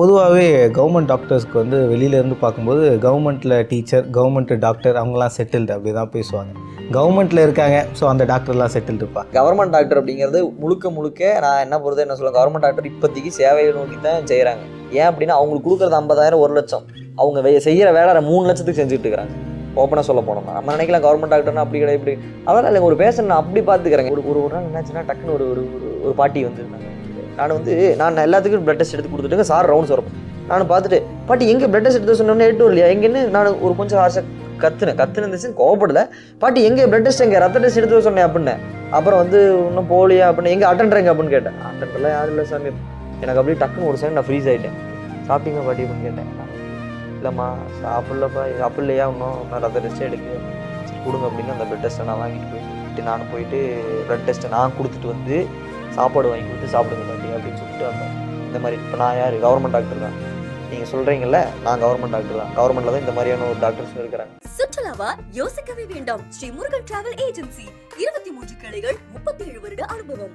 பொதுவாகவே கவர்மெண்ட் டாக்டர்ஸ்க்கு வந்து வெளியிலேருந்து பார்க்கும்போது கவர்மெண்ட்டில் டீச்சர், கவர்மெண்ட் டாக்டர் அவங்களாம் செட்டில்டு அப்படி தான் பேசுவாங்க. கவர்மெண்ட்டில் இருக்காங்க, ஸோ அந்த டாக்டர்லாம் செட்டில்டு இருப்பா. கவர்மெண்ட் டாக்டர் அப்படிங்கிறது முழுக்க நான் என்ன பொறுத்த என்ன சொல்லுவேன், கவர்மெண்ட் டாக்டர் இப்போதைக்கு சேவையை நோக்கி தான் செய்கிறாங்க. ஏன் அப்படின்னா அவங்களுக்கு கொடுக்குறது 50,000 1 லட்சம், அவங்க செய்கிற வேலை 3 லட்சத்துக்கு செஞ்சுட்டு இருக்கிறாங்க. ஓப்பனாக சொல்ல போனோம்னா நம்ம நினைக்கலாம் கவர்மெண்ட் டாக்டர்னா அப்படி கிடையாது, இப்படி அதெல்லாம் இல்லை. ஒரு பேஷண்ட் நான் அப்படி பார்த்துக்கிறேங்க. ஒரு நாள் என்னாச்சுன்னா டக்குன்னு ஒரு பாட்டி வந்துருந்தாங்க. நான் எல்லாத்துக்கும் பிளட் டெஸ்ட் எடுத்து கொடுத்துட்டுங்க. சார் ரவுண்ட்ஸ் வரப்போ நான் பார்த்துட்டு, பாட்டி எங்கே பிளட் டெஸ்ட் எடுத்து சொன்னோன்னே எட்டு இல்லையா எங்கன்னு நான் ஒரு கொஞ்சம் ஆசை கத்துனேன் கோவப்படல. பாட்டி எங்கே பிளட் டெஸ்ட் எங்கே ரத்த டெஸ்ட் எடுத்து சொன்னேன் அப்படின்னு. அப்புறம் இன்னும் போலியா அப்படின்னு, எங்கே அட்டெண்டருங்க அப்படின்னு கேட்டேன். அட்டெண்டர்லாம் யாரும் இல்லை சாமி. எனக்கு அப்படியே டக்குன்னு ஒரு சைடு நான் ஃப்ரீஸ் ஆகிட்டேன். சாப்பிட்டீங்க பாட்டி அப்படின்னு கேட்டேன். இல்லைம்மா சாப்பிட்லையா இன்னும் ரத்த டெஸ்ட்டே எடுக்க கொடுங்க அப்படின்னு அந்த பிளட் டெஸ்ட்டை நான் வாங்கிட்டு போயிட்டு நான் போயிட்டு பிளட் டெஸ்ட்டை நான் கொடுத்துட்டு வந்து சாப்பாடு வாங்கி கொடுத்து சாப்பிடுங்க பாட்டி அப்படின்னு சொல்லிட்டு வந்தேன். இந்த மாதிரி இப்போ நான் யார், கவர்மெண்ட் டாக்டர் தான். நீங்கள் சொல்கிறீங்கல்ல, நான் கவர்மெண்ட் டாக்டர் தான். கவர்மெண்ட்டில் தான் இந்த மாதிரியான ஒரு டாக்டர்ஸ் இருக்கிறாங்க. சுற்றுலாவா யோசிக்கவே வேண்டாம். ஸ்ரீ முருகன் டிராவல் ஏஜென்சி 23 கிளைகள், 37 வருட அனுபவம்.